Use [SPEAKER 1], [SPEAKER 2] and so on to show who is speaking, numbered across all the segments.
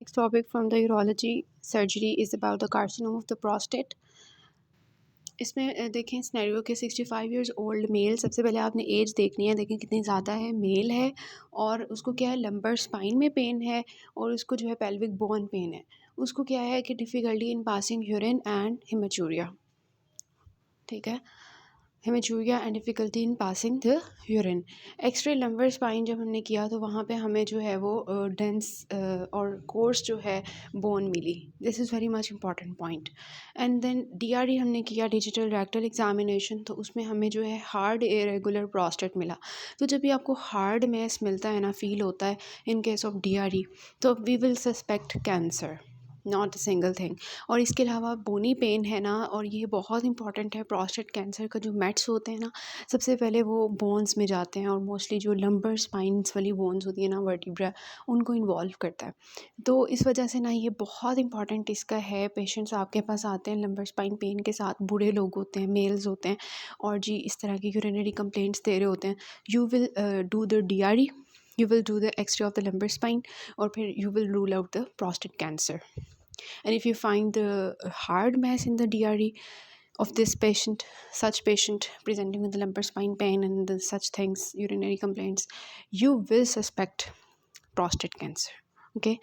[SPEAKER 1] Next topic from the urology surgery is about the carcinoma of the prostate. इसमें देखें scenario के 65 years old mail. सबसे पहले आपने एज देखनी है, देखें कितनी ज़्यादा है। मेल है और उसको क्या है, लंबर स्पाइन में पेन है और उसको जो है पेल्विक बोन पेन है। उसको क्या है कि difficulty in passing urine and haematuria, ठीक है, haematuria and difficulty in passing the urine. X ray lumbar spine जब हमने किया तो वहाँ पे हमें जो है वो डेंस और कोर्स जो है बोन मिली। This is very much important point. And then DRE हमने किया, डिजिटल रेक्टल एग्जामिनेशन, तो उसमें हमें जो है हार्ड इरेगुलर प्रोस्टेट मिला। तो जब भी आपको हार्ड मैस मिलता है ना, फील होता है इन केस ऑफ डीआरई, तो we will suspect cancer, not a single thing. और इसके अलावा बोनी पेन है ना, और ये बहुत इंपॉर्टेंट है। प्रोस्टेट कैंसर का जो मेट्स होते हैं ना, सबसे पहले वो बोन्स में जाते हैं और मोस्टली जो लंबर स्पाइन्स वाली बोन्स होती है ना, वर्टिब्रा, उनको इन्वॉल्व करता है। तो इस वजह से ना ये बहुत इंपॉर्टेंट इसका है। पेशेंट्स आपके पास आते हैं लंबर स्पाइन पेन के साथ, बूढ़े लोग होते हैं, मेल्स होते हैं, और जी इस तरह की यूरिनरी कंप्लेंट्स दे रहे होते हैं। You will do the DRE, you will do the x-ray of the lumbar spine, और फिर you will rule out the prostate cancer. And if you find the hard mass in the DRE of this patient, such patient presenting with the lumbar spine pain and such things, urinary complaints, you will suspect prostate cancer. Okay.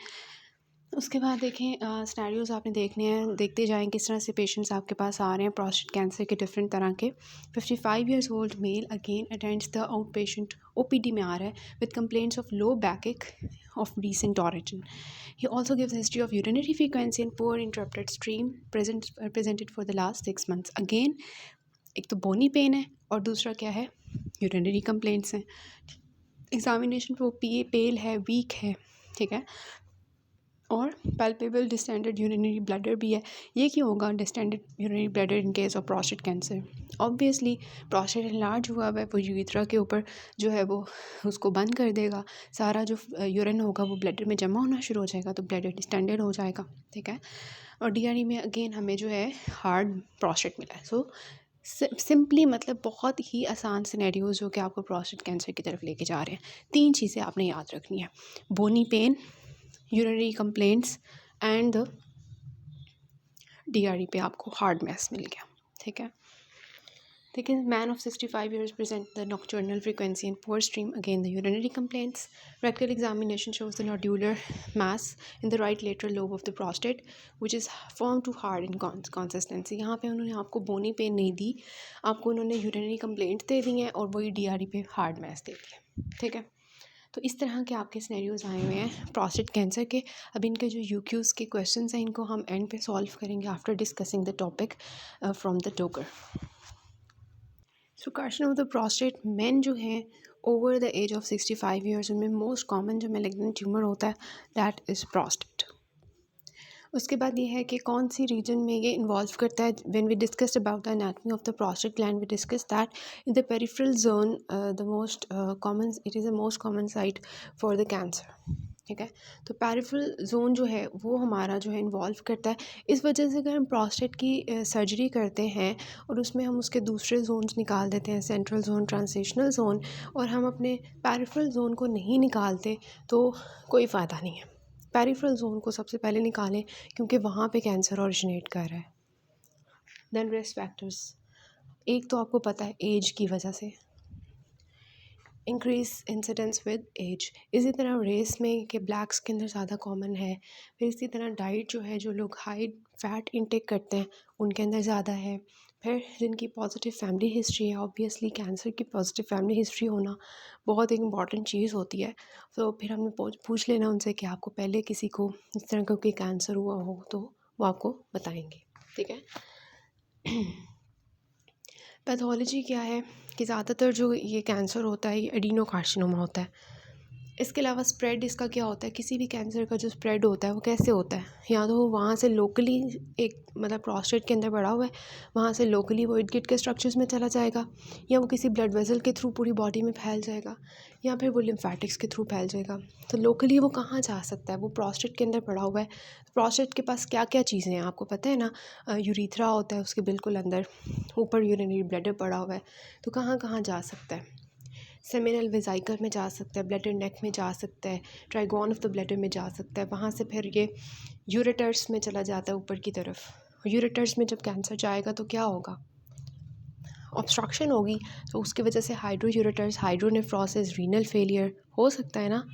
[SPEAKER 1] उसके बाद देखें scenarios आपने देखने हैं, देखते जाएं किस तरह से पेशेंट्स आपके पास आ रहे हैं प्रोस्टेट कैंसर के डिफरेंट तरह के। 55 years old mail again attends the out patient, OPD में आ रहा है with complaints of low back of recent origin. He also gives history of urinary frequency and poor interrupted stream presented for the last 6 months. Again, एक तो बोनी pen है और दूसरा क्या है, यूरिनरी कंप्लेंट्स हैं। एग्जामिनेशन पे वो पेल है, वीक है, ठीक है, और पैल्पेबल डिस्टेंडेड यूरिनरी ब्लैडर भी है। ये क्यों होगा distended urinary bladder in case of prostate cancer? Obviously prostate enlarge हुआ है, वो यूरेथ्रा के ऊपर जो है वो उसको बंद कर देगा, सारा जो यूरिन होगा वो ब्लैडर में जमा होना शुरू हो जाएगा, तो ब्लैडर डिस्टेंडेड हो जाएगा, ठीक है। और डीआरई में अगेन हमें जो है हार्ड प्रोस्टेट मिला है। सो सिंपली मतलब बहुत ही आसान सिनेरियोज जो कि आपको प्रोस्टेट कैंसर की तरफ लेके जा रहे हैं। 3 चीज़ें आपने याद रखनी है, bony pain, urinary complaints and DRE पे आपको हार्ड मैस मिल गया, ठीक है। लेकिन man of 65 years present the nocturnal frequency and poor stream, again the urinary complaints. Rectal examination shows the nodular mass in the right lateral lobe of the prostate which is firm to hard in consistency. यहाँ पे उन्होंने आपको बोनी pen नहीं दी, आपको उन्होंने urinary complaints दे दी हैं और वही डीआरई पे हार्ड मैस दे दिए, ठीक है। तो इस तरह के आपके सिनेरियोज आए हुए हैं प्रोस्टेट कैंसर के। अब इनके जो यूक्यूज़ के क्वेश्चंस हैं इनको हम एंड पे सॉल्व करेंगे after discussing the topic from the talker. So carcinoma of the prostate, men जो हैं over the age of 65 years, उनमें मोस्ट कॉमन जो मेलिग्नेंट ट्यूमर होता है दैट इज़ प्रोस्टेट। उसके बाद ये है कि कौन सी रीजन में ये इन्वॉल्व करता है। When we discussed about the anatomy of the prostate gland, we discuss that in the peripheral zone the most common, it is the most common site for the cancer, ठीक है। तो peripheral zone जो है वो हमारा जो है involve करता है। इस वजह से अगर हम प्रोस्टेट की सर्जरी करते हैं और उसमें हम उसके दूसरे जोन्स निकाल देते हैं, सेंट्रल जोन, ट्रांजिशनल जोन, और हम अपने पेरिफेरल जोन को नहीं निकालते तो कोई फ़ायदा नहीं है। पेरिफेरल जोन को सबसे पहले निकालें क्योंकि वहाँ पे कैंसर ओरिजिनेट कर रहा है। देन रिस्क फैक्टर्स, एक तो आपको पता है एज की वजह से इंक्रीज इंसिडेंस विद एज। इसी तरह रेस में कि ब्लैक्स के अंदर ज़्यादा कॉमन है। फिर इसी तरह डाइट जो है, जो लोग हाई फैट इंटेक करते हैं उनके अंदर ज़्यादा है। फिर जिनकी पॉजिटिव फैमिली हिस्ट्री है, ऑब्वियसली कैंसर की पॉजिटिव फैमिली हिस्ट्री होना बहुत एक इम्पॉर्टेंट चीज़ होती है। तो फिर हमने पूछ लेना उनसे कि आपको पहले किसी को इस तरह का कोई कैंसर हुआ हो तो वो आपको बताएंगे, ठीक है। पैथोलॉजी क्या है कि ज़्यादातर जो ये कैंसर होता है ये एडिनोकार्सिनोमा होता है। इसके अलावा स्प्रेड इसका क्या होता है, किसी भी कैंसर का जो स्प्रेड होता है वो कैसे होता है, या तो वो वहाँ से लोकली एक मतलब प्रोस्टेट के अंदर बढ़ा हुआ है, वहाँ से लोकली वो इर्द गिर्द के स्ट्रक्चर्स में चला जाएगा, या वो किसी ब्लड वेसल के थ्रू पूरी बॉडी में फैल जाएगा, या फिर वो लिम्फेटिक्स के थ्रू फैल जाएगा। तो लोकली वो कहाँ जा सकता है, वो प्रोस्टेट के अंदर पड़ा हुआ है। प्रोस्टेट के पास क्या क्या चीज़ें हैं आपको पता है ना, यूरीथ्रा होता है उसके बिल्कुल अंदर, ऊपर यूरिनरी ब्लैडर पड़ा हुआ है, तो कहाँ कहाँ जा सकता है। सेमिनल वेजाइकल में जा सकता है, ब्लैडर नेक में जा सकता है, ट्राइगोन ऑफ द ब्लैडर में जा सकता है, वहाँ से फिर ये यूरेटर्स में चला जाता है ऊपर की तरफ। यूरेटर्स में जब कैंसर जाएगा तो क्या होगा, ऑब्स्ट्रक्शन होगी, तो उसकी वजह से हाइड्रोयूरेटर्स, हाइड्रोनेफ्रोसिस, रीनल फेलियर हो सकता है ना।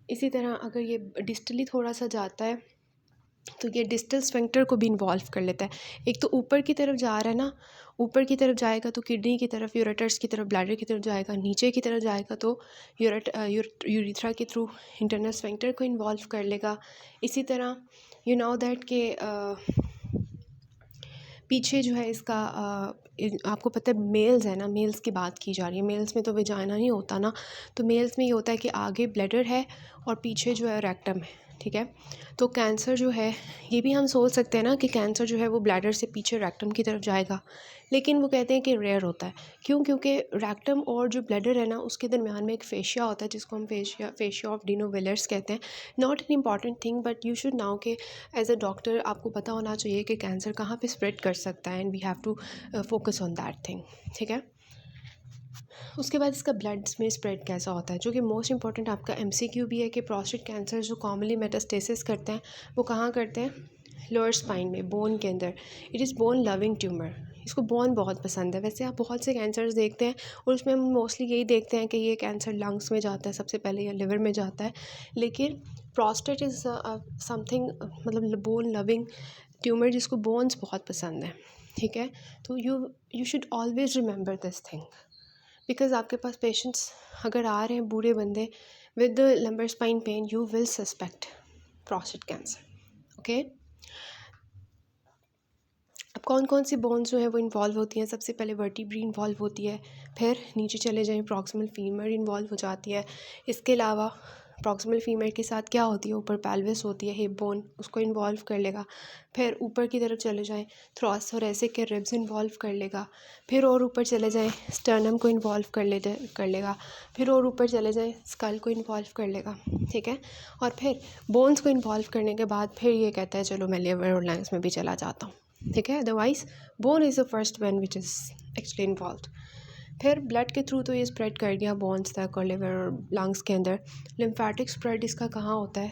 [SPEAKER 1] इसी तरह अगर ये डिस्टली थोड़ा सा जाता है तो ये डिस्टल स्फिंक्टर को भी इन्वॉल्व कर लेता है। एक तो ऊपर की तरफ जा रहा है ना, ऊपर की तरफ जाएगा तो किडनी की तरफ, यूरेटर्स की तरफ, ब्लैडर की तरफ जाएगा, नीचे की तरफ जाएगा तो यूरिथ्रा के थ्रू इंटरनल स्फिंक्टर को इन्वॉल्व कर लेगा। इसी तरह यू नो दैट के पीछे जो है इसका आपको पता है मेल्स है ना, मेल्स की बात की जा रही है, मेल्स में तो वेजाइना नहीं होता ना, तो मेल्स में ये होता है कि आगे ब्लैडर है और पीछे जो है रेक्टम है, ठीक है। तो कैंसर जो है ये भी हम सोच सकते हैं ना कि कैंसर जो है वो ब्लैडर से पीछे रेक्टम की तरफ जाएगा, लेकिन वो कहते हैं कि रेयर होता है। क्यों? क्योंकि रेक्टम और जो ब्लैडर है ना उसके दरमियान में एक फेशिया होता है जिसको हम फेशिया ऑफ डिनोविलर्स कहते हैं। Not an important thing but you should now कि एज अ डॉक्टर आपको पता होना चाहिए कि कैंसर कहाँ पे स्प्रेड कर सकता है, and we have to focus on that thing, ठीक है। उसके बाद इसका ब्लड में स्प्रेड कैसा होता है, जो कि मोस्ट इंपॉर्टेंट आपका एमसीक्यू भी है कि प्रोस्टेट कैंसर जो कॉमनली मेटास्टेसिस करते हैं वो कहाँ करते हैं, लोअर स्पाइन में, बोन के अंदर। It is bone loving tumour, इसको बोन बहुत पसंद है। वैसे आप बहुत से कैंसर्स देखते हैं और उसमें हम मोस्टली यही देखते हैं कि ये कैंसर लंग्स में जाता है सबसे पहले या लिवर में जाता है, लेकिन प्रोस्टेट इज़ समथिंग मतलब बोन लविंग ट्यूमर जिसको बोन्स बहुत पसंद है, ठीक है। तो you should always remember this thing, because आपके पास पेशेंट्स अगर आ रहे हैं बूढ़े बंदे with lumbar spine pain, you will suspect prostate cancer, okay. अब कौन कौन सी बोन्स जो है वो इन्वॉल्व होती हैं, सबसे पहले वर्टिब्री इन्वॉल्व होती है, फिर नीचे चले जाएं प्रॉक्सिमल फीमर इन्वॉल्व हो जाती है। इसके अलावा प्रॉक्सिमल फीमर के साथ क्या होती है, ऊपर पेल्विस होती है, हिप बोन, उसको इन्वॉल्व कर लेगा। फिर ऊपर की तरफ चले जाएं थोरेसिक के रिब्स इन्वॉल्व कर लेगा। फिर और ऊपर चले जाएं स्टर्नम को इन्वॉल्व कर लेगा। फिर और ऊपर चले जाएं स्कल को इन्वॉल्व कर लेगा, ठीक है। और फिर बोन्स को इन्वॉल्व करने के बाद फिर ये कहता है चलो मैं लिवर और लंग्स में भी चला जाता हूँ, ठीक है। Otherwise bone is the first one which is actually involve. फिर ब्लड के थ्रू तो ये स्प्रेड कर दिया बोन्स तक और लिवर और लंग्स के अंदर। लिम्फेटिक स्प्रेड इसका कहाँ होता है,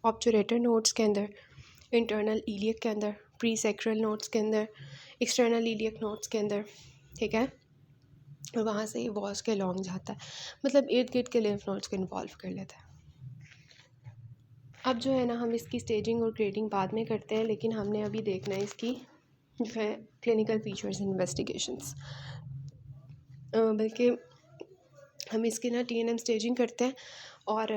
[SPEAKER 1] ऑब्चुरेटर नोड्स के अंदर, इंटरनल इलियक के अंदर, प्री सेक्रेल नोड्स के अंदर, एक्सटर्नल इलियक नोड्स के अंदर, ठीक है। और वहाँ से ये वॉल्स के लॉन्ग जाता है, मतलब इर्द गिर्द के लिम्फ नोड्स को इन्वॉल्व कर लेता है। अब जो है ना हम इसकी स्टेजिंग और ग्रेडिंग बाद में करते हैं, लेकिन हमने अभी देखना है इसकी जो है क्लिनिकल फीचर्स इन्वेस्टिगेशंस, बल्कि हम इसकी ना TNM स्टेजिंग करते हैं और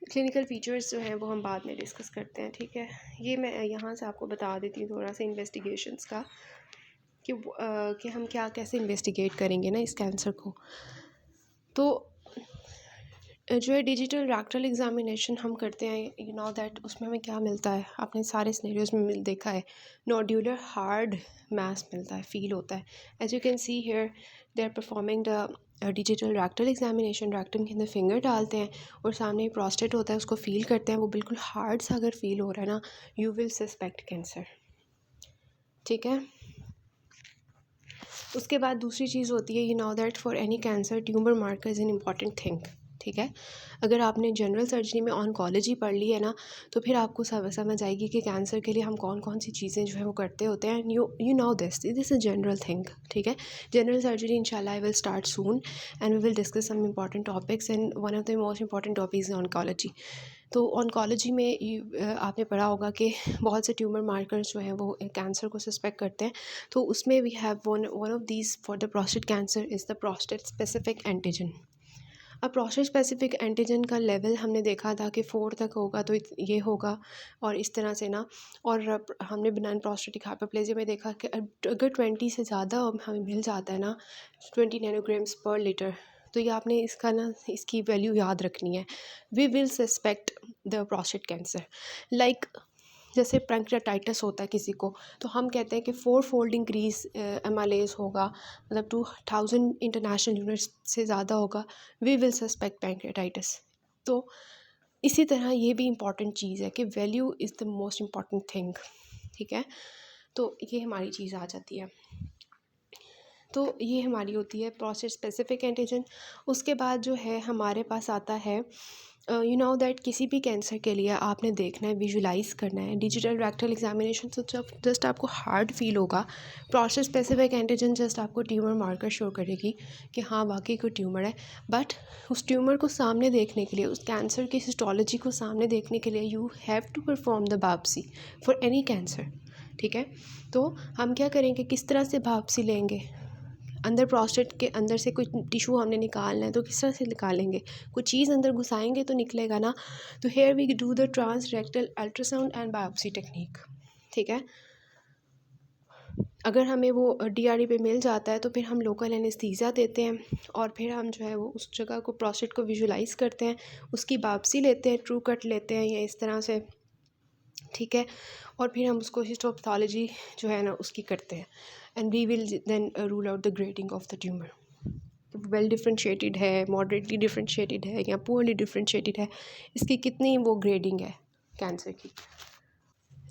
[SPEAKER 1] क्लिनिकल फीचर्स जो हैं वो हम बाद में डिस्कस करते हैं, ठीक है। ये मैं यहाँ से आपको बता देती हूँ थोड़ा सा इन्वेस्टिगेशंस का कि हम क्या कैसे इन्वेस्टिगेट करेंगे ना इस कैंसर को। तो जो है डिजिटल रैक्टल एग्जामिनेशन हम करते हैं, यू नो दैट उसमें हमें क्या मिलता है, आपने सारे सिनेरियोज में देखा है, नोड्यूलर हार्ड मैस मिलता है, फील होता है। As you can see here they are performing the digital rectal examination, rectum के अंदर फिंगर डालते हैं और सामने प्रोस्टेट होता है, उसको फील करते हैं, वो बिल्कुल हार्ड सा अगर फील हो रहा है ना, यू विल सस्पेक्ट कैंसर, ठीक है। उसके बाद दूसरी चीज़ होती है, you know that for any cancer tumour marker is an important thing, ठीक है। अगर आपने जनरल सर्जरी में ऑनकोलॉजी पढ़ ली है ना, तो फिर आपको समझ आएगी कि कैंसर के लिए हम कौन कौन सी चीज़ें जो है वो करते होते हैं। You know this is general thing, ठीक है। जनरल सर्जरी इंशाल्लाह I will start soon and we will discuss some important topics, and one of the most important topics is oncology. तो ऑनकोलॉजी में आपने पढ़ा होगा कि बहुत से ट्यूमर मार्कर्स जो हैं वो कैंसर को सस्पेक्ट करते हैं। तो उसमें we have one of these for the prostate cancer is the prostate specific antigen. अब प्रोस्टेट स्पेसिफिक एंटीजन का लेवल हमने देखा था कि 4 तक होगा तो ये होगा और इस तरह से ना, और हमने बिनाइन प्रोस्टेटिक हाइपरप्लेजिया में देखा कि अगर 20 से ज़्यादा हमें मिल जाता है ना, 20 नैनोग्राम्स पर लीटर, तो ये आपने इसका ना इसकी वैल्यू याद रखनी है। We will suspect the prostate cancer. Like जैसे पैंक्रियाटाइटिस होता है किसी को, तो हम कहते हैं कि 4 फोल्ड इंक्रीज एमालेज होगा, मतलब 2000 इंटरनेशनल यूनिट्स से ज़्यादा होगा, वी विल सस्पेक्ट पैंक्रियाटाइटिस। तो इसी तरह ये भी इम्पॉर्टेंट चीज़ है कि value is the most important thing, ठीक है। तो ये हमारी चीज़ आ जाती है। तो ये हमारी होती है प्रोस्टेट स्पेसिफिक एंटीजन। उसके बाद जो है हमारे पास आता है यू नो दैट किसी भी कैंसर के लिए आपने देखना है, विजुलाइज करना है डिजिटल रेक्टल एग्जामिनेशन। तो जब जस्ट आपको हार्ड फील होगा, प्रोस्टेट स्पेसिफिक एंटीजन जस्ट आपको ट्यूमर मार्कर शो करेगी कि हाँ वाकई कोई ट्यूमर है। बट उस ट्यूमर को सामने देखने के लिए, उस कैंसर की हिस्टोलॉजी को सामने देखने के लिए you have to perform the biopsy for any cancer. ठीक है, तो हम क्या करेंगे, किस तरह से बायोप्सी लेंगे, अंदर प्रोस्टेट के अंदर से कोई टिश्यू हमने निकालना है तो किस तरह से निकालेंगे, कुछ चीज़ अंदर घुसाएंगे तो निकलेगा ना। तो here we do the trans rectal ultrasound and biopsy technique. ठीक है, अगर हमें वो DRE पे मिल जाता है तो फिर हम लोकल एनेस्थीसिया देते हैं और फिर हम जो है वो उस जगह को, प्रोस्टेट को विजुलाइज करते हैं, उसकी बायोप्सी लेते हैं, ट्रू कट लेते हैं या इस तरह से। ठीक है, और फिर हम उसको हिस्टोपैथोलॉजी जो है ना उसकी करते हैं and we will then rule out the grading of the tumour, well differentiated है, मॉडरेटली डिफ्रेंशिएटेड है या पुअरली डिफ्रेंशिएटेड है, इसकी कितनी वो ग्रेडिंग है कैंसर की।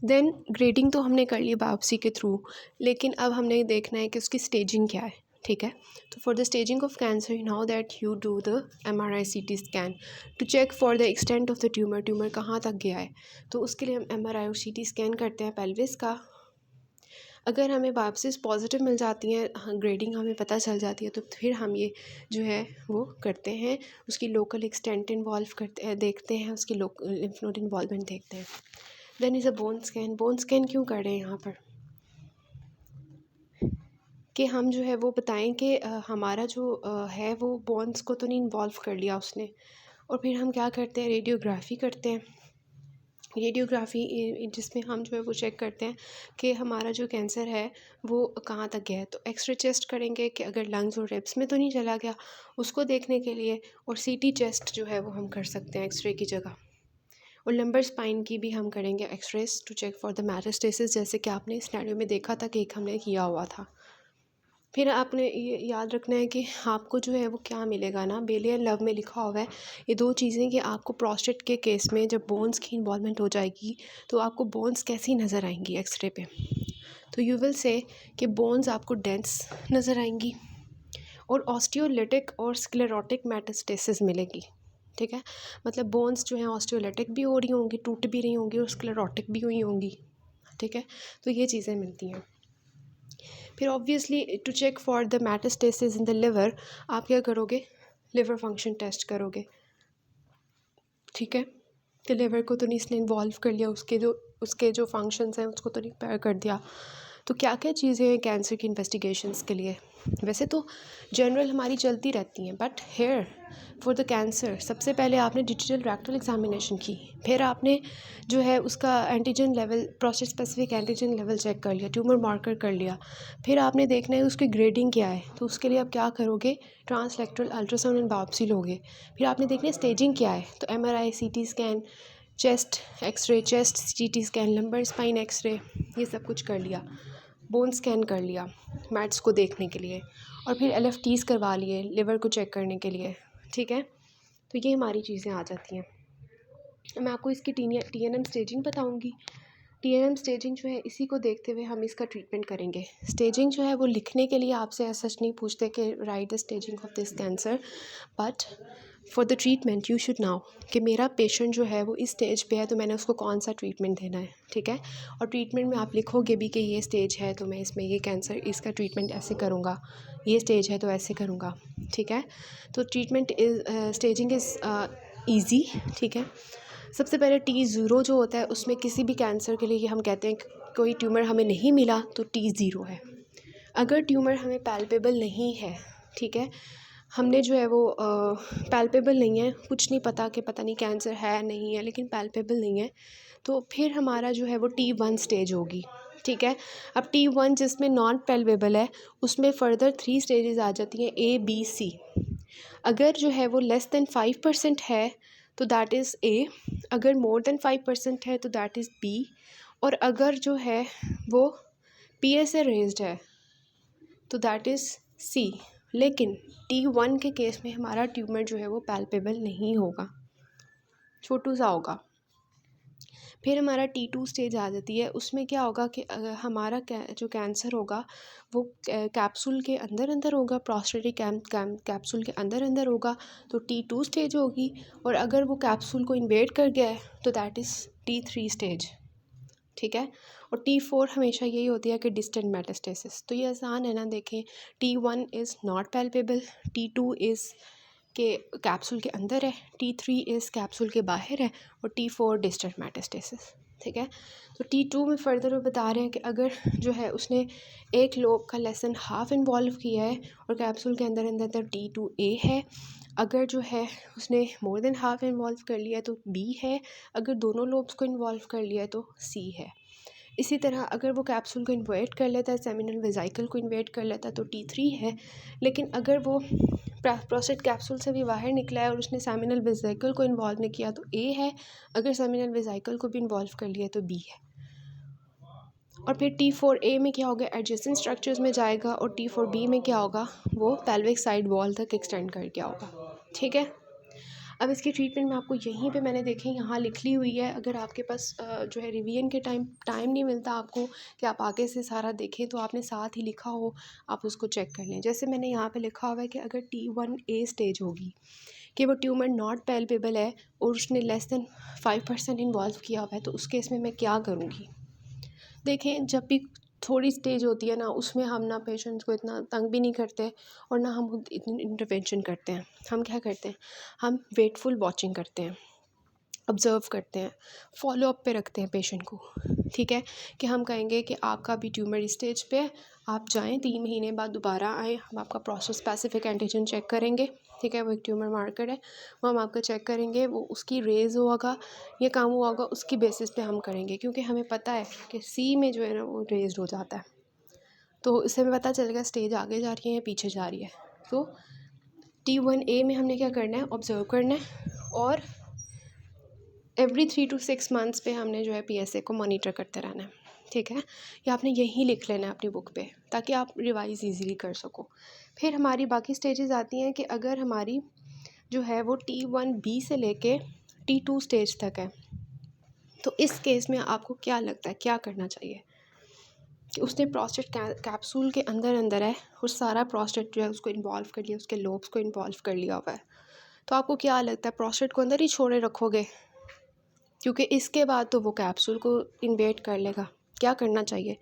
[SPEAKER 1] देन ग्रेडिंग तो हमने कर ली बायोप्सी के थ्रू, लेकिन अब हमने देखना है कि उसकी स्टेजिंग क्या है। ठीक है, तो for the staging of cancer now that you do the MRI CT scan to check for the extent of the tumour, tumour कहाँ तक गया है। तो उसके लिए हम MRI और CT स्कैन करते हैं पेल्विस का। अगर हमें बायोप्सीज पॉजिटिव मिल जाती हैं, ग्रेडिंग हमें पता चल जाती है, तो फिर हम ये जो है वो करते हैं, उसकी लोकल एक्सटेंट इन्वॉल्व करते हैं, देखते हैं उसकी लिम्फ नोड इन्वॉल्वमेंट देखते हैं। Then is a bone scan. Bone scan क्यों कर रहे हैं यहाँ पर, कि हम जो है वो बताएं कि हमारा जो है वो बोन्स को तो नहीं इन्वॉल्व कर लिया उसने। और फिर हम क्या करते हैं, रेडियोग्राफी करते हैं। रेडियोग्राफी जिसमें हम जो है वो चेक करते हैं कि हमारा जो कैंसर है वो कहाँ तक गया है। तो एक्सरे चेस्ट करेंगे कि अगर लंग्स और रिब्स में तो नहीं चला गया, उसको देखने के लिए। और CT चेस्ट जो है वो हम कर सकते हैं एक्सरे की जगह। और लंबर स्पाइन की भी हम करेंगे x rays to check for the metastasis, जैसे कि आपने स्नैरियो में देखा था कि एक हमने किया हुआ था। फिर आपने ये याद रखना है कि आपको जो है वो क्या मिलेगा ना, बेली एंड लव में लिखा हुआ है ये दो चीज़ें कि आपको प्रोस्टेट के केस में जब बोन्स की इन्वॉल्वमेंट हो जाएगी तो आपको बोन्स कैसी नज़र आएंगी एक्सरे पे। तो यू विल से कि बोन्स आपको डेंस नज़र आएंगी और ऑस्टियोलिटिक और स्क्लेरोटिक मेटास्टेसिस मिलेगी। ठीक है, मतलब बोन्स जो हैं ऑस्टियोलिटिक भी हो रही होंगी, टूट भी रही होंगी, और स्क्लेरोटिक भी हुई होंगी। ठीक है, तो ये चीज़ें मिलती हैं। फिर obviously to check for the metastasis in the liver आप क्या करोगे, लिवर फंक्शन टेस्ट करोगे। ठीक है, तो लिवर को तो नहीं इसने इन्वॉल्व कर लिया, उसके जो फंक्शंस हैं उसको तो नहीं पैर कर दिया। तो क्या क्या चीज़ें हैं कैंसर की इन्वेस्टिगेशंस के लिए, वैसे तो जनरल हमारी चलती रहती हैं, but here for the cancer सबसे पहले आपने डिजिटल रेक्टल एग्जामिनेशन की, फिर आपने जो है उसका antigen level, prostate specific antigen level check कर लिया, ट्यूमर मार्कर कर लिया, फिर आपने देखना है उसकी ग्रेडिंग क्या है। तो उसके लिए आप क्या करोगे, ट्रांसरेक्टल अल्ट्रासाउंड एंड बायोप्सी लोगे। फिर आपने देखना है स्टेजिंग क्या है, तो MRI CT scan, chest x ray, chest CT scan, lumbar spine x ray, ये सब कुछ कर लिया। बोन स्कैन कर लिया मैट्स को देखने के लिए, और फिर LFTs करवा लिए लिवर को चेक करने के लिए। ठीक है, तो ये हमारी चीज़ें आ जाती हैं। मैं आपको इसकी TNM स्टेजिंग बताऊंगी। TNM स्टेजिंग जो है इसी को देखते हुए हम इसका ट्रीटमेंट करेंगे। स्टेजिंग जो है वो लिखने के लिए आपसे ऐसा नहीं पूछते कि right the staging of this cancer, but for the treatment you should now कि मेरा पेशेंट जो है वो इस स्टेज पे है तो मैंने उसको कौन सा ट्रीटमेंट देना है। ठीक है, और ट्रीटमेंट में आप लिखोगे भी कि ये स्टेज है तो मैं इसमें ये कैंसर, इसका ट्रीटमेंट ऐसे करूँगा, ये स्टेज है तो ऐसे करूँगा। ठीक है, तो treatment is staging is easy. ठीक है, सबसे पहले T0 जो होता है उसमें किसी भी कैंसर के लिए हम कहते हैं कि कोई ट्यूमर हमें नहीं मिला तो T0 है। अगर ट्यूमर हमें पैल्पेबल नहीं है, ठीक है, हमने जो है वो पैल्पेबल नहीं है, कुछ नहीं पता कि पता नहीं कैंसर है नहीं है, लेकिन पैल्पेबल नहीं है, तो फिर हमारा जो है वो T1 स्टेज होगी। ठीक है, अब T1 जिसमें नॉन पैल्पेबल है उसमें फ़र्दर 3 स्टेजेस आ जाती हैं A B C। अगर जो है वो लेस देन 5% है तो दैट इज़ A, अगर मोर देन 5% है तो दैट इज़ B, और अगर जो है वो PSA रेज्ड है तो दैट इज़ C। लेकिन T1 के केस में हमारा ट्यूमर जो है वो पैल्पेबल नहीं होगा, छोटू सा होगा। फिर हमारा T2 स्टेज आ जाती है। उसमें क्या होगा कि हमारा जो कैंसर होगा वो कैप्सूल के अंदर अंदर होगा, प्रोस्टेटिक कैप्सूल के अंदर अंदर होगा, तो T2 स्टेज होगी। और अगर वो कैप्सूल को इन्वेड कर गया है तो दैट इज़ T3 स्टेज, ठीक है। और T4 हमेशा यही होती है कि डिस्टेंट मेटास्टेसिस। तो ये आसान है ना, देखें T1 is not palpable, T2 is के कैप्सूल के अंदर है, T3 इज़ कैप्सूल के बाहर है, और T4 डिस्टेंट मेटास्टेसिस, ठीक है। तो T2 में फर्दर वो बता रहे हैं कि अगर जो है उसने एक लोब का लेसन हाफ इन्वॉल्व किया है और कैप्सूल के अंदर अंदर तब T2A है। अगर जो है उसने मोर देन हाफ इन्वॉल्व कर लिया है तो B है। अगर दोनों लोब्स को इन्वॉल्व कर लिया है तो C है। इसी तरह अगर वो कैप्सूल को इन्वेट कर लेता है, सेमिनल वेसिकल को इन्वेट कर लेता है तो T3 है। लेकिन अगर वो प्रोस्टेट कैप्सूल से भी बाहर निकला है और उसने सेमिनल वेसिकल को इन्वॉल्व नहीं किया तो A है। अगर सेमिनल वेसिकल को भी इन्वॉल्व कर लिया तो B है। और फिर T4A में क्या होगा, एडजेसेंट स्ट्रक्चर्स में जाएगा, और T4B में क्या होगा, वो पेल्विक साइड वॉल तक एक्सटेंड कर गया होगा, ठीक है। अब इसकी ट्रीटमेंट में आपको यहीं पे मैंने देखें यहाँ लिख ली हुई है। अगर आपके पास जो है रिवीजन के टाइम नहीं मिलता आपको कि आप आगे से सारा देखें, तो आपने साथ ही लिखा हो, आप उसको चेक कर लें। जैसे मैंने यहाँ पे लिखा हुआ है कि अगर T1A स्टेज होगी कि वो ट्यूमर नॉट पैल्पेबल है और उसने लेस देन 5% इन्वॉल्व किया हुआ है, तो उस केस में मैं क्या करूँगी। देखें, जब भी थोड़ी स्टेज होती है ना, उसमें हम ना पेशेंट्स को इतना तंग भी नहीं करते और ना हम इतनी इंटरवेंशन करते हैं। हम क्या करते हैं, हम वेटफुल वॉचिंग करते हैं, ऑब्ज़र्व करते हैं, फॉलो अप पे रखते हैं पेशेंट को, ठीक है। कि हम कहेंगे कि आपका भी ट्यूमर स्टेज पे है, आप जाएं, 3 महीने बाद दोबारा आएँ, हम आपका प्रोस्टेट स्पेसिफिक एंटीजन चेक करेंगे, ठीक है। वो एक ट्यूमर मार्कर है, वो हम आपका चेक करेंगे, वो उसकी रेज़ होगा या कम हुआ होगा, उसकी बेसिस पे हम करेंगे, क्योंकि हमें पता है कि C में जो है ना वो रेज़ हो जाता है, तो इससे हमें पता चलेगा स्टेज आगे जा रही है या पीछे जा रही है। तो T1A में हमने क्या करना है, ऑब्ज़र्व करना है, और एवरी 3 to 6 मंथ्स पे हमने जो है PSA को मॉनिटर करते रहना है, ठीक है। ये आपने यहीं लिख लेना है अपनी बुक पे, ताकि आप रिवाइज़ ईज़िली कर सको। फिर हमारी बाकी स्टेजेस आती हैं कि अगर हमारी जो है वो T1B से लेके T2 स्टेज तक है, तो इस केस में आपको क्या लगता है क्या करना चाहिए। कि उसने प्रोस्टेट कैप्सूल के अंदर अंदर है और सारा प्रोस्टेट जो है उसको इन्वॉल्व कर लिया, उसके लोब्स को इन्वॉल्व कर लिया हुआ है, तो आपको क्या लगता है, प्रोस्टेट को अंदर ही छोड़े रखोगे, क्योंकि इसके बाद तो वो कैप्सूल को इन्वेड कर लेगा। क्या करना चाहिए,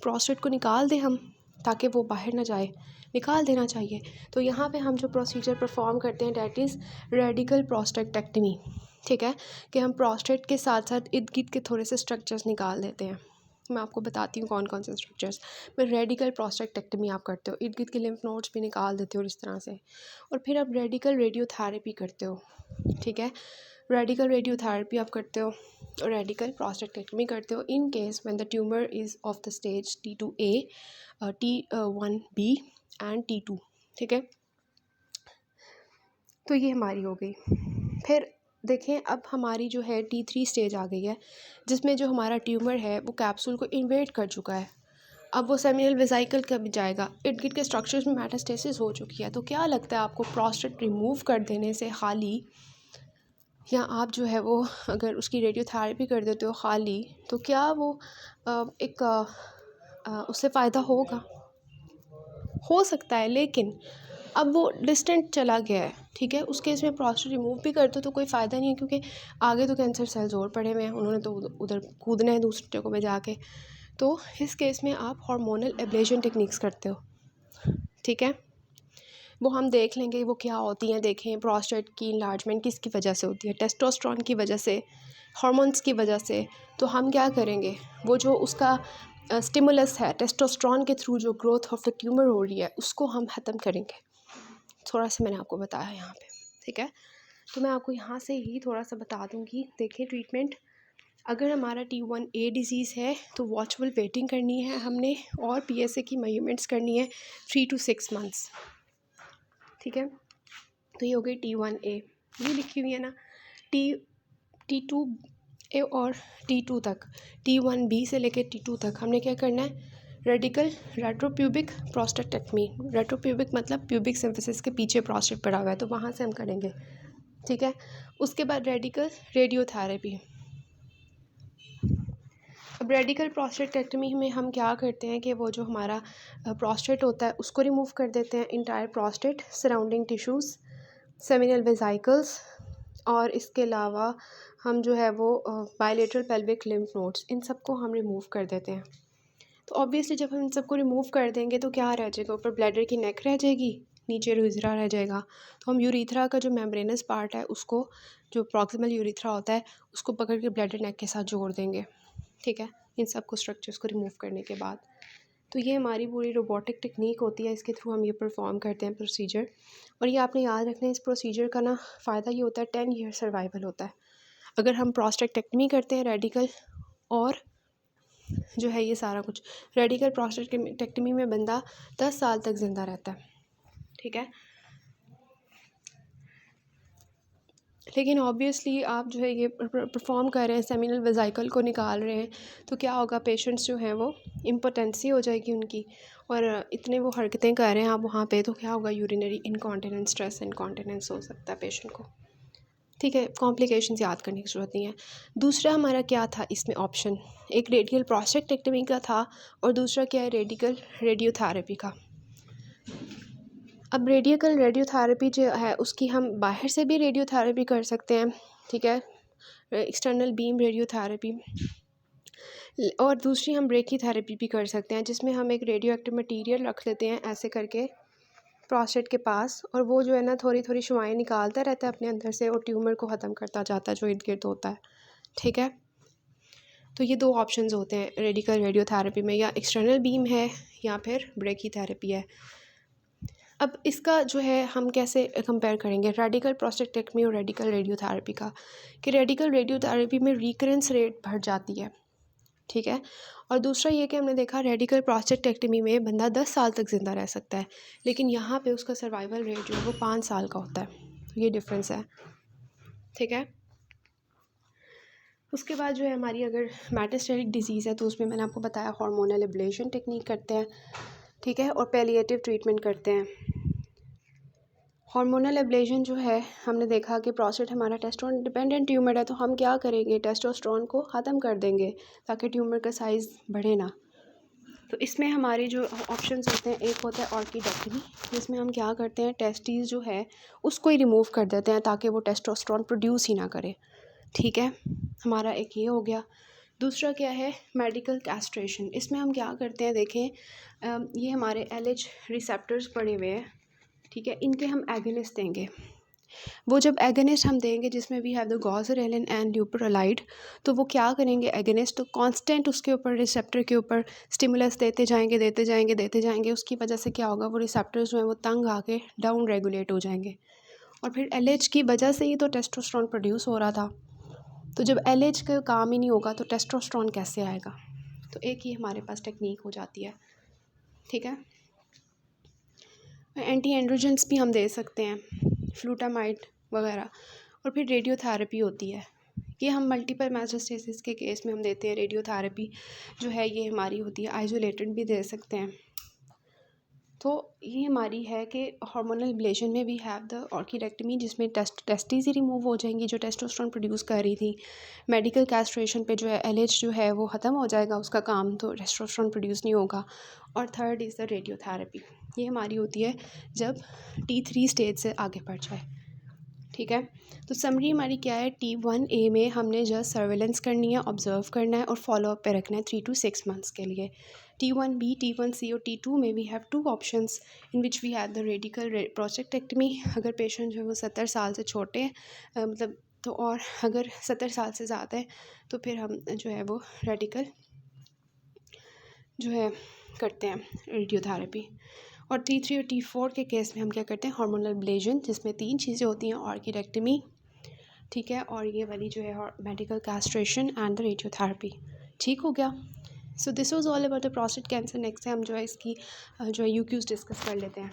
[SPEAKER 1] प्रोस्टेट को निकाल दें हम, ताकि वो बाहर ना जाए, निकाल देना चाहिए। तो यहाँ पे हम जो प्रोसीजर परफॉर्म करते हैं डैट इज़ रेडिकल प्रोस्टेक्टेक्टमी, ठीक है। कि हम प्रोस्टेट के साथ साथ इर्द गिर्द के थोड़े से स्ट्रक्चर्स निकाल देते हैं। मैं आपको बताती हूँ कौन कौन से स्ट्रक्चर्स। मैं रेडिकल प्रोस्टेक्टेक्टमी आप करते हो, इर्द गिर्द के लिम्फ नोड्स भी निकाल देते हो इस तरह से, और फिर आप रेडिकल रेडियोथेरेपी करते हो, ठीक है। रेडिकल रेडियोथेरेपी आप करते हो और रेडिकल प्रोस्टेक्टेक्टमी करते हो in case when the tumour is of the stage T2A, T1B and T2, ठीक है। तो ये हमारी हो गई। फिर देखें, अब हमारी जो है T3 स्टेज आ गई है, जिसमें जो हमारा ट्यूमर है वो कैप्सूल को इन्वेड कर चुका है। अब वो सेमिनल वेसिकल कब जाएगा, इर्द गिर्द के स्ट्रक्चर्स में मेटास्टेसिस हो चुकी है। तो क्या लगता है आपको, प्रोस्टेट रिमूव कर देने से खाली, या आप जो है वो अगर उसकी रेडियोथेरेपी कर देते हो खाली, तो क्या वो उससे फ़ायदा होगा, हो सकता है। लेकिन अब वो डिस्टेंट चला गया है, ठीक है। उस केस में प्रोस्टेट रिमूव भी कर दो तो कोई फ़ायदा नहीं है, क्योंकि आगे तो कैंसर सेल्स और पड़े हुए हैं, उन्होंने तो उधर कूदना है दूसरी जगह पे जाके। तो इस केस में आप हार्मोनल एब्लेशन टेक्निक्स करते हो, ठीक है। वो हम देख लेंगे वो क्या होती हैं। देखें, प्रोस्टेट की इन्लार्जमेंट किसकी वजह से होती है, टेस्टोस्टेरोन की वजह से, हार्मोन्स की वजह से। तो हम क्या करेंगे, वो जो उसका स्टिमुलस है टेस्टोस्टेरोन के थ्रू जो ग्रोथ ऑफ द ट्यूमर हो रही है उसको हम ख़त्म करेंगे। थोड़ा सा मैंने आपको बताया यहाँ पे, ठीक है। तो मैं आपको यहाँ से ही थोड़ा सा बता दूँगी। देखिए, ट्रीटमेंट अगर हमारा T1A डिज़ीज़ है तो वॉचफुल वेटिंग करनी है हमने, और PSA की मेजरमेंट्स करनी है 3 to 6 मंथ्स, ठीक है। तो ये हो गई T1A, ये लिखी हुई है ना। T2A और T2 तक, T1B से लेकर T2 तक हमने क्या करना है, रेडिकल रेट्रोप्यूबिक प्रोस्टेक्टेक्टमी। रेट्रोप्यूबिक मतलब प्यूबिक सिम्फिसिस के पीछे प्रोस्टेट पड़ा हुआ है, तो वहाँ से हम करेंगे, ठीक है। उसके बाद रेडिकल रेडियोथेरेपी, अब रेडिकल प्रोस्टेटेक्टमी में हम क्या करते हैं कि वो जो हमारा प्रोस्टेट होता है उसको रिमूव कर देते हैं, entire prostate, surrounding tissues, seminal vesicles, और इसके अलावा हम जो है वो बायलेटरल पेल्विक लिम्फ नोड्स, इन सबको हम रिमूव कर देते हैं। तो ऑब्वियसली जब हम इन सबको रिमूव कर देंगे तो क्या रह जाएगा, ऊपर ब्लैडर की नेक रह जाएगी, नीचे यूरिथ्रा रह जाएगा। तो हम यूरिथ्रा का जो मेम्ब्रेनस पार्ट है उसको, जो प्रॉक्सिमल यूरिथ्रा होता है, उसको पकड़ के ब्लैडर नेक के साथ जोड़ देंगे। ठीक है, इन सब को स्ट्रक्चर्स को रिमूव करने के बाद। तो ये हमारी पूरी रोबोटिक टेक्निक होती है, इसके थ्रू हम ये परफॉर्म करते हैं प्रोसीजर। और ये आपने याद रखना है, इस प्रोसीजर का ना फ़ायदा ये होता है 10 ईयर सर्वाइवल होता है। अगर हम प्रोस्टेक्टेक्टमी करते हैं रेडिकल, और जो है ये सारा कुछ रेडिकल प्रोस्टेक्टमी में बंदा 10 साल तक ज़िंदा रहता है। ठीक है, लेकिन ऑब्वियसली आप जो है ये परफॉर्म कर रहे हैं, सेमिनल वेसिकल को निकाल रहे हैं, तो क्या होगा, पेशेंट्स जो हैं वो इम्पोटेंसी हो जाएगी उनकी, और इतने वो हरकतें कर रहे हैं आप वहाँ पे, तो क्या होगा, यूरिनरी इनकॉन्टिनेंस, स्ट्रेस इनकॉन्टिनेंस हो सकता है पेशेंट को। ठीक है, कॉम्प्लिकेशंस याद करने की ज़रूरत नहीं है। दूसरा हमारा क्या था इसमें ऑप्शन, एक रेडिकल प्रोस्टेक्टेक्टमी का था, और दूसरा क्या है, रेडिकल रेडियोथेरेपी का। अब रेडिकल रेडियोथेरेपी जो है उसकी हम बाहर से भी रेडियोथेरेपी कर सकते हैं। ठीक है, एक्सटर्नल बीम रेडियोथेरेपी, और दूसरी हम ब्रेकी थेरेपी भी कर सकते हैं, जिसमें हम एक रेडियो एक्टिव मटीरियल रख लेते हैं ऐसे करके प्रोस्टेट के पास, और वो जो है ना थोड़ी थोड़ी शुआएं निकालता रहता है अपने अंदर से, और ट्यूमर को ख़त्म करता जाता है जो इर्द गिर्द होता है। ठीक है, तो ये दो ऑप्शंस होते हैं रेडिकल रेडियोथेरेपी में, या एक्सटर्नल बीम है या फिर ब्रेकी थेरेपी है। अब इसका जो है हम कैसे कंपेयर करेंगे रेडिकल प्रोस्टेक्टेक्टमी और रेडिकल रेडियोथेरेपी का, कि रेडिकल रेडियोथेरेपी में रिकरेंस रेट बढ़ जाती है। ठीक है, और दूसरा ये कि हमने देखा रेडिकल प्रोस्टेक्टेक्टमी में बंदा 10 साल तक ज़िंदा रह सकता है, लेकिन यहाँ पे उसका सर्वाइवल रेट जो है वो 5 साल का होता है। तो ये डिफरेंस है। ठीक है, उसके बाद जो है हमारी अगर मेटास्टेटिक डिजीज़ है तो उसमें मैंने आपको बताया हार्मोनल एब्लेशन टेक्निक करते हैं। ठीक है, और पैलिएटिव ट्रीटमेंट करते हैं। हार्मोनल एब्लेशन जो है, हमने देखा कि प्रोस्टेट हमारा टेस्टोस्टेरोन डिपेंडेंट ट्यूमर है, तो हम क्या करेंगे, टेस्टोस्टेरोन को ख़त्म कर देंगे ताकि ट्यूमर का साइज़ बढ़े ना। तो इसमें हमारे जो ऑप्शंस होते हैं, एक होता है ऑर्किडेक्टमी, जिसमें हम क्या करते हैं, टेस्टिस जो है उसको ही रिमूव कर देते हैं ताकि वो टेस्टोस्टेरोन प्रोड्यूस ही ना करे। ठीक है, हमारा एक ये हो गया। दूसरा क्या है, मेडिकल कैस्ट्रेशन। इसमें हम क्या करते हैं, देखें ये हमारे LH रिसेप्टर्स पड़े हुए हैं। ठीक है, इनके हम एगनिस्ट देंगे। वो जब एगनिस्ट हम देंगे जिसमें वी हैव द गोज़रेलिन एंड ल्यूपरलाइड, तो वो क्या करेंगे, एगनिस्ट तो कांस्टेंट उसके ऊपर रिसेप्टर के ऊपर स्टिमुलस देते जाएंगे। उसकी वजह से क्या होगा, वो रिसेप्टर्स जो हैं वो तंग आके डाउन रेगुलेट हो जाएंगे, और फिर LH की वजह से ही तो टेस्टोस्टेरोन प्रोड्यूस हो रहा था। तो जब LH का काम ही नहीं होगा तो टेस्टोस्टेरोन कैसे आएगा। तो एक ही हमारे पास टेक्निक हो जाती है। ठीक है, एंटी एंड्रोजेंस भी हम दे सकते हैं, फ्लूटामाइड वगैरह, और फिर रेडियोथेरेपी होती है। ये हम मल्टीपल मेटास्टेसिस के केस में हम देते हैं रेडियोथेरेपी जो है, ये हमारी होती है आइसोलेटेड भी दे सकते हैं। तो ये हमारी है कि हार्मोनल एब्लेशन में वी हैव द ऑर्किडेक्टमी, जिसमें टेस्टिस ही रिमूव हो जाएंगी जो टेस्टोस्टेरोन प्रोड्यूस कर रही थी। मेडिकल कैस्ट्रेशन पे जो है LH जो है वो ख़त्म हो जाएगा उसका काम, तो टेस्टोस्टेरोन प्रोड्यूस नहीं होगा। और थर्ड इज़ द रेडियोथेरेपी, ये हमारी होती है जब T3 स्टेज से आगे बढ़ जाए। ठीक है, तो समरी हमारी क्या है, T1A में हमने जस्ट सर्वेलेंस करनी है, ऑब्जर्व करना है और फॉलोअप पे रखना है 3 to 6 मंथ्स के लिए। T1B, T1C और T2 में we have 2 options in which we have the radical prostatectomy, अगर पेशेंट जो है वो 70 साल से छोटे हैं मतलब तो, और अगर 70 साल से ज़्यादा है तो फिर हम जो है वो रेडिकल जो है करते हैं रेडियोथेरेपी। और T3 और T4 के केस में हम क्या करते हैं, हार्मोनल एब्लेशन, जिसमें 3 चीज़ें होती हैं, ऑर्किडेक्टमी, ठीक है, और ये वाली जो है medical castration and the radiotherapy. ठीक हो गया। So this was all about the prostate cancer. Next time जो है इसकी जो है UQs डिस्कस कर लेते हैं।